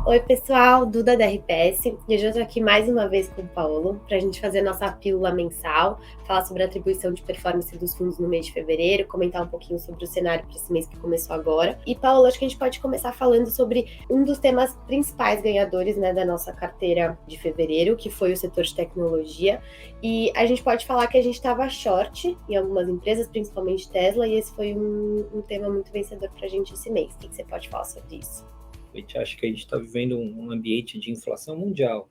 Oi, pessoal, Duda da RPS, e hoje eu estou aqui mais uma vez com o Paulo para a gente fazer nossa pílula mensal, falar sobre a atribuição de performance dos fundos no mês de fevereiro, comentar um pouquinho sobre o cenário para esse mês que começou agora. E, Paulo, acho que a gente pode começar falando sobre um dos temas principais ganhadores, né, da nossa carteira de fevereiro, que foi o setor de tecnologia. E a gente pode falar que a gente estava short em algumas empresas, principalmente Tesla, e esse foi um tema muito vencedor para a gente esse mês. O que você pode falar sobre isso? A gente acha que a gente está vivendo um ambiente de inflação mundial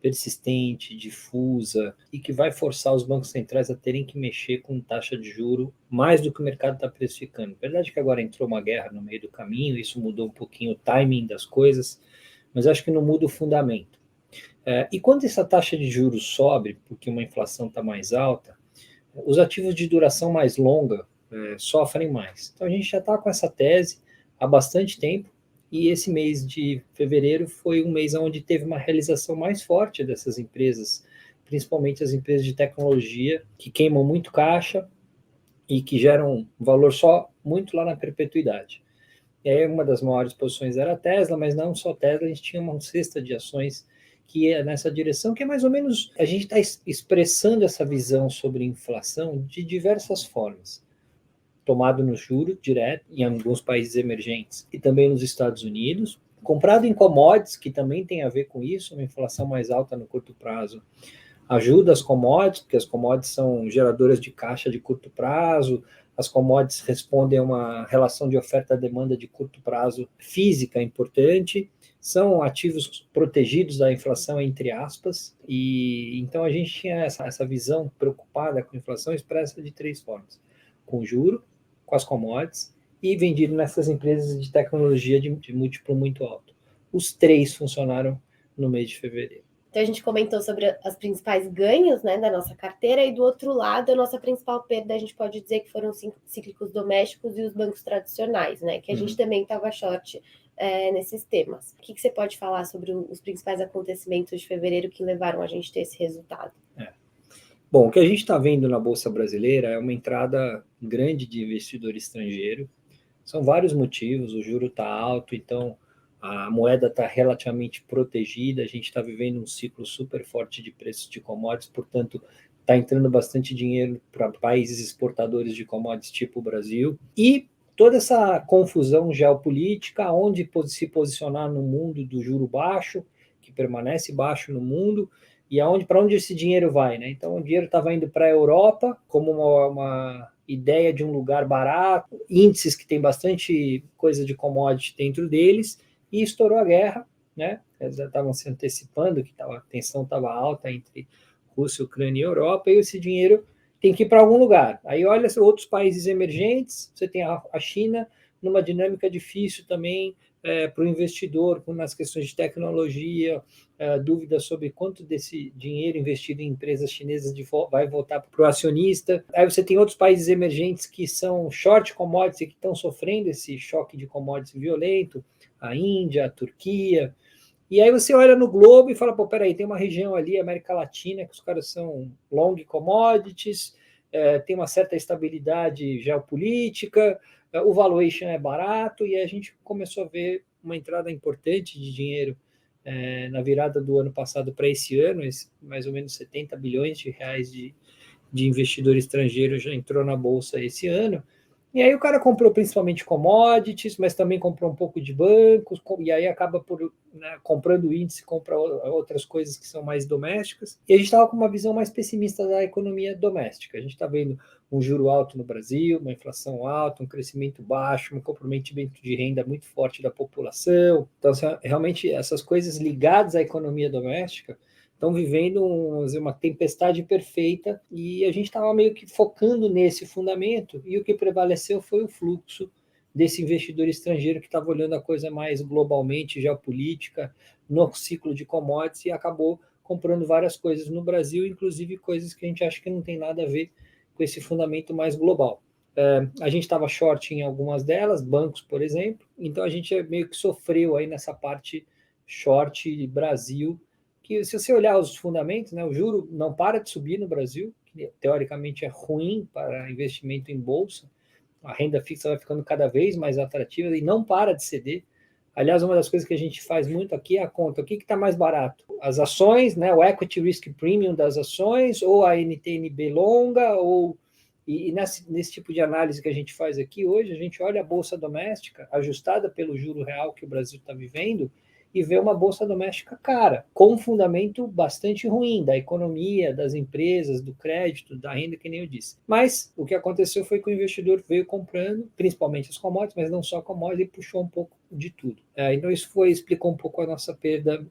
persistente, difusa, e que vai forçar os bancos centrais a terem que mexer com taxa de juro mais do que o mercado está precificando. Verdade que agora entrou uma guerra no meio do caminho, isso mudou um pouquinho o timing das coisas, mas acho que não muda o fundamento. E quando essa taxa de juros sobe, porque uma inflação está mais alta, os ativos de duração mais longa sofrem mais. Então a gente já está com essa tese há bastante tempo, e esse mês de fevereiro foi um mês onde teve uma realização mais forte dessas empresas, principalmente as empresas de tecnologia, que queimam muito caixa e que geram valor só muito lá na perpetuidade. E aí uma das maiores posições era a Tesla, mas não só a Tesla, a gente tinha uma cesta de ações que é nessa direção, que é mais ou menos, a gente está expressando essa visão sobre inflação de diversas formas. Tomado no juro direto em alguns países emergentes e também nos Estados Unidos, comprado em commodities, que também tem a ver com isso, uma inflação mais alta no curto prazo ajuda as commodities, porque as commodities são geradoras de caixa de curto prazo, as commodities respondem a uma relação de oferta-demanda de curto prazo física importante, são ativos protegidos da inflação, entre aspas, e então a gente tinha essa visão preocupada com a inflação expressa de três formas: com juro, com as commodities e vendido nessas empresas de tecnologia de múltiplo muito alto. Os três funcionaram no mês de fevereiro. Então, a gente comentou sobre as principais ganhos, né, da nossa carteira, e do outro lado, a nossa principal perda, a gente pode dizer que foram os cíclicos domésticos e os bancos tradicionais, né, que a gente também estava short nesses temas. O que você pode falar sobre os principais acontecimentos de fevereiro que levaram a gente a ter esse resultado? Bom, o que a gente está vendo na Bolsa Brasileira é uma entrada grande de investidor estrangeiro. São vários motivos, o juro está alto, então a moeda está relativamente protegida, a gente está vivendo um ciclo super forte de preços de commodities, portanto, está entrando bastante dinheiro para países exportadores de commodities tipo o Brasil. E toda essa confusão geopolítica, onde se posicionar no mundo do juro baixo, que permanece baixo no mundo, e para onde esse dinheiro vai, né? Então o dinheiro estava indo para a Europa como uma ideia de um lugar barato, índices que tem bastante coisa de commodity dentro deles, e estourou a guerra, né? Eles já estavam se antecipando que a tensão estava alta entre Rússia, Ucrânia e Europa, e esse dinheiro tem que ir para algum lugar. Aí olha outros países emergentes, você tem a China numa dinâmica difícil também, para o investidor, nas questões de tecnologia, dúvidas sobre quanto desse dinheiro investido em empresas chinesas vai voltar para o acionista. Aí você tem outros países emergentes que são short commodities e que estão sofrendo esse choque de commodities violento, a Índia, a Turquia. E aí você olha no globo e fala, pô, peraí, tem uma região ali, América Latina, que os caras são long commodities, tem uma certa estabilidade geopolítica, o valuation é barato, e a gente começou a ver uma entrada importante de dinheiro na virada do ano passado para esse ano, mais ou menos 70 bilhões de reais de investidor estrangeiro já entrou na Bolsa esse ano. E aí o cara comprou principalmente commodities, mas também comprou um pouco de bancos, e aí acaba comprando índice, compra outras coisas que são mais domésticas. E a gente estava com uma visão mais pessimista da economia doméstica. A gente está vendo um juro alto no Brasil, uma inflação alta, um crescimento baixo, um comprometimento de renda muito forte da população. Então, realmente, essas coisas ligadas à economia doméstica estão vivendo uma tempestade perfeita, e a gente estava meio que focando nesse fundamento, e o que prevaleceu foi o fluxo desse investidor estrangeiro que estava olhando a coisa mais globalmente, geopolítica, no ciclo de commodities, e acabou comprando várias coisas no Brasil, inclusive coisas que a gente acha que não tem nada a ver com esse fundamento mais global. A gente estava short em algumas delas, bancos, por exemplo, então a gente meio que sofreu aí nessa parte short Brasil, que se você olhar os fundamentos, né, o juro não para de subir no Brasil, que teoricamente é ruim para investimento em bolsa, a renda fixa vai ficando cada vez mais atrativa e não para de ceder, Aliás, uma das coisas que a gente faz muito aqui é a conta. O que está mais barato? As ações, né, o Equity Risk Premium das ações, ou a NTNB longa, e nesse tipo de análise que a gente faz aqui hoje, a gente olha a Bolsa Doméstica, ajustada pelo juro real que o Brasil está vivendo, e vê uma Bolsa Doméstica cara, com um fundamento bastante ruim da economia, das empresas, do crédito, da renda, que nem eu disse. Mas o que aconteceu foi que o investidor veio comprando, principalmente as commodities, mas não só commodities, e puxou um pouco de tudo. Então isso explicou um pouco a nossa perda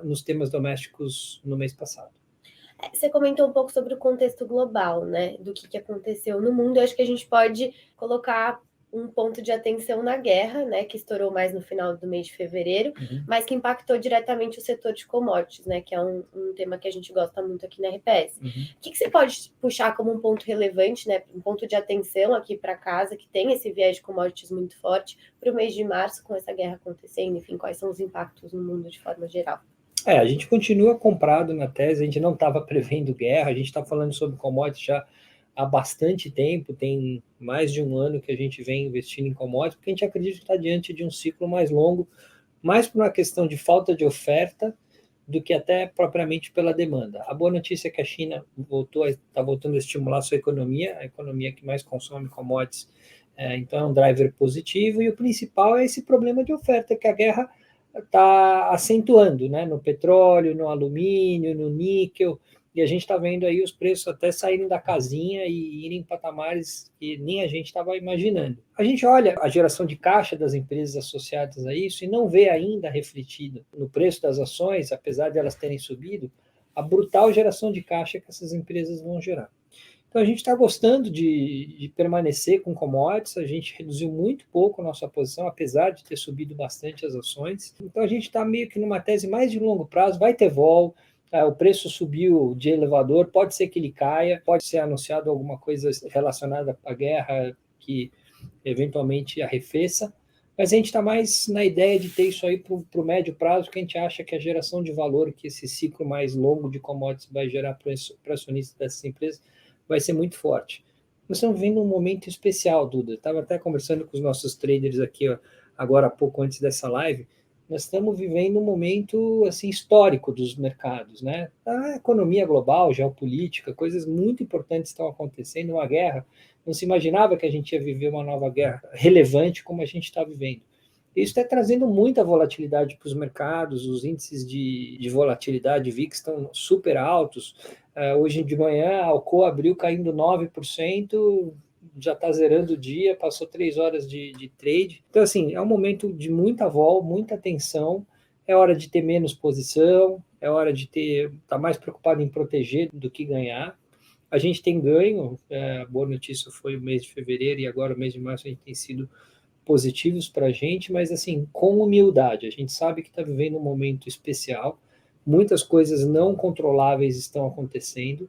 nos temas domésticos no mês passado. Você comentou um pouco sobre o contexto global, né, do que aconteceu no mundo. Eu acho que a gente pode colocar um ponto de atenção na guerra, né, que estourou mais no final do mês de fevereiro, mas que impactou diretamente o setor de commodities, né, que é um tema que a gente gosta muito aqui na RPS. O que você pode puxar como um ponto relevante, né, um ponto de atenção aqui para casa, que tem esse viés de commodities muito forte, para o mês de março, com essa guerra acontecendo? Enfim, quais são os impactos no mundo de forma geral? A gente continua comprado na tese, a gente não estava prevendo guerra, a gente está falando sobre commodities já há bastante tempo, tem mais de um ano que a gente vem investindo em commodities, porque a gente acredita que está diante de um ciclo mais longo, mais por uma questão de falta de oferta do que até propriamente pela demanda. A boa notícia é que a China está voltando a estimular a sua economia, a economia que mais consome commodities, então é um driver positivo, e o principal é esse problema de oferta que a guerra está acentuando, né, no petróleo, no alumínio, no níquel, e a gente está vendo aí os preços até saírem da casinha e irem em patamares que nem a gente estava imaginando. A gente olha a geração de caixa das empresas associadas a isso e não vê ainda refletido no preço das ações, apesar de elas terem subido, a brutal geração de caixa que essas empresas vão gerar. Então a gente está gostando de permanecer com commodities, a gente reduziu muito pouco a nossa posição, apesar de ter subido bastante as ações. Então a gente está meio que numa tese mais de longo prazo, vai ter vol, o preço subiu de elevador, pode ser que ele caia, pode ser anunciado alguma coisa relacionada à guerra que eventualmente arrefeça, mas a gente está mais na ideia de ter isso aí para o médio prazo, que a gente acha que a geração de valor que esse ciclo mais longo de commodities vai gerar para o acionista dessas empresas vai ser muito forte. Nós estamos vivendo um momento especial, Duda. Estava até conversando com os nossos traders aqui, agora há pouco antes dessa live. Nós estamos vivendo um momento assim histórico dos mercados, né? A economia global, geopolítica, coisas muito importantes estão acontecendo. Uma guerra, não se imaginava que a gente ia viver uma nova guerra relevante como a gente está vivendo. Isso está trazendo muita volatilidade para os mercados, os índices de volatilidade VIX estão super altos. Hoje de manhã, a Alcoa abriu caindo 9%, já está zerando o dia, passou 3 horas de trade. Então, assim, é um momento de muita vol, muita tensão, é hora de ter menos posição, é hora de estar mais preocupado em proteger do que ganhar. A gente tem ganho, a boa notícia foi o mês de fevereiro e agora o mês de março a gente tem sido positivos para a gente, mas assim, com humildade. A gente sabe que está vivendo um momento especial, muitas coisas não controláveis estão acontecendo,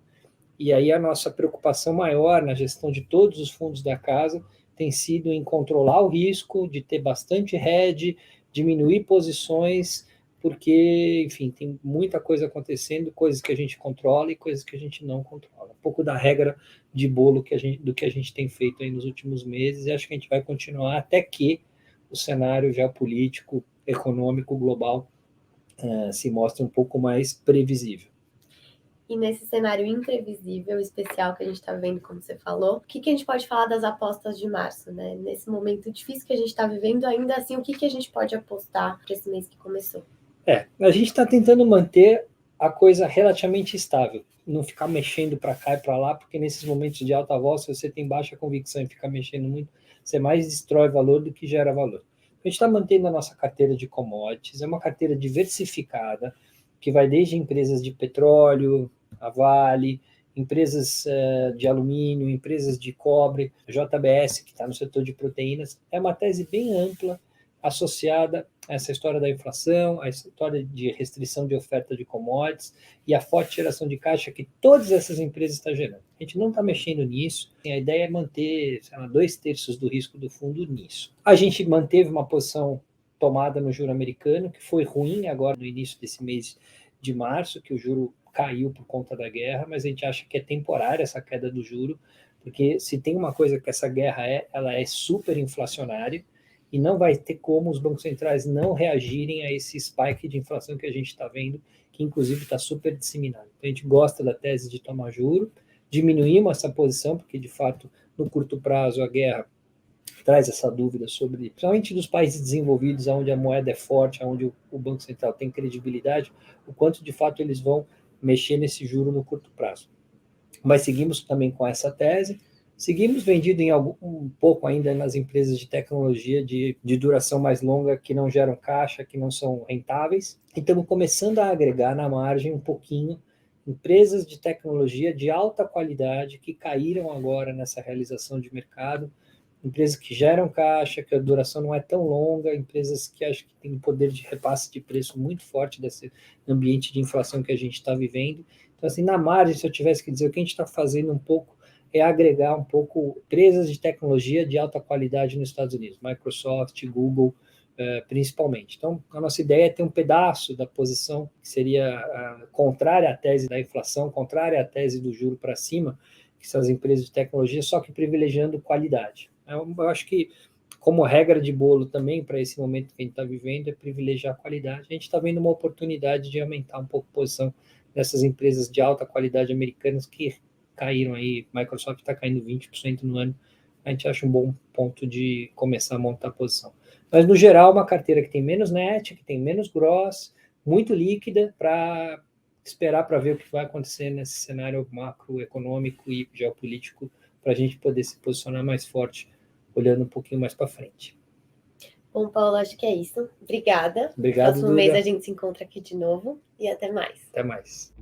e aí a nossa preocupação maior na gestão de todos os fundos da casa tem sido em controlar o risco, de ter bastante hedge, diminuir posições, porque, enfim, tem muita coisa acontecendo, coisas que a gente controla e coisas que a gente não controla. Um pouco da regra de bolo do que a gente tem feito aí nos últimos meses, e acho que a gente vai continuar até que o cenário geopolítico, econômico, global se mostre um pouco mais previsível. E nesse cenário imprevisível, especial que a gente está vendo, como você falou, o que a gente pode falar das apostas de março, né? Nesse momento difícil que a gente está vivendo, ainda assim, o que a gente pode apostar para esse mês que começou? A gente está tentando manter a coisa relativamente estável, não ficar mexendo para cá e para lá, porque nesses momentos de alta vol, se você tem baixa convicção e ficar mexendo muito, você mais destrói valor do que gera valor. A gente está mantendo a nossa carteira de commodities, é uma carteira diversificada, que vai desde empresas de petróleo, a Vale, empresas de alumínio, empresas de cobre, JBS, que está no setor de proteínas. É uma tese bem ampla, associada a essa história da inflação, a história de restrição de oferta de commodities e a forte geração de caixa que todas essas empresas estão gerando. A gente não está mexendo nisso, a ideia é manter 2/3 do risco do fundo nisso. A gente manteve uma posição tomada no juro americano, que foi ruim agora no início desse mês de março, que o juro caiu por conta da guerra, mas a gente acha que é temporária essa queda do juro, porque se tem uma coisa que essa guerra ela é super inflacionária, e não vai ter como os bancos centrais não reagirem a esse spike de inflação que a gente está vendo, que inclusive está super disseminado. Então, a gente gosta da tese de tomar juro, diminuímos essa posição, porque de fato, no curto prazo, a guerra traz essa dúvida sobre, principalmente dos países desenvolvidos, onde a moeda é forte, onde o Banco Central tem credibilidade, o quanto de fato eles vão mexer nesse juro no curto prazo. Mas seguimos também com essa tese, seguimos vendido um pouco ainda nas empresas de tecnologia de duração mais longa, que não geram caixa, que não são rentáveis, e estamos começando a agregar na margem um pouquinho empresas de tecnologia de alta qualidade que caíram agora nessa realização de mercado, empresas que geram caixa, que a duração não é tão longa, empresas que acho que têm um poder de repasse de preço muito forte desse ambiente de inflação que a gente está vivendo. Então, assim, na margem, se eu tivesse que dizer, o que a gente está fazendo um pouco é agregar um pouco empresas de tecnologia de alta qualidade nos Estados Unidos, Microsoft, Google, principalmente. Então, a nossa ideia é ter um pedaço da posição que seria contrária à tese da inflação, contrária à tese do juro para cima, que são as empresas de tecnologia, só que privilegiando qualidade. Eu acho que, como regra de bolo também, para esse momento que a gente está vivendo, é privilegiar a qualidade. A gente está vendo uma oportunidade de aumentar um pouco a posição dessas empresas de alta qualidade americanas que caíram aí. Microsoft está caindo 20% no ano. A gente acha um bom ponto de começar a montar a posição. Mas, no geral, uma carteira que tem menos net, que tem menos gross, muito líquida, para esperar para ver o que vai acontecer nesse cenário macroeconômico e geopolítico, para a gente poder se posicionar mais forte, olhando um pouquinho mais para frente. Bom, Paulo, acho que é isso. Obrigada. Obrigado, Próximo Duda. mês a gente se encontra aqui de novo e até mais. Até mais.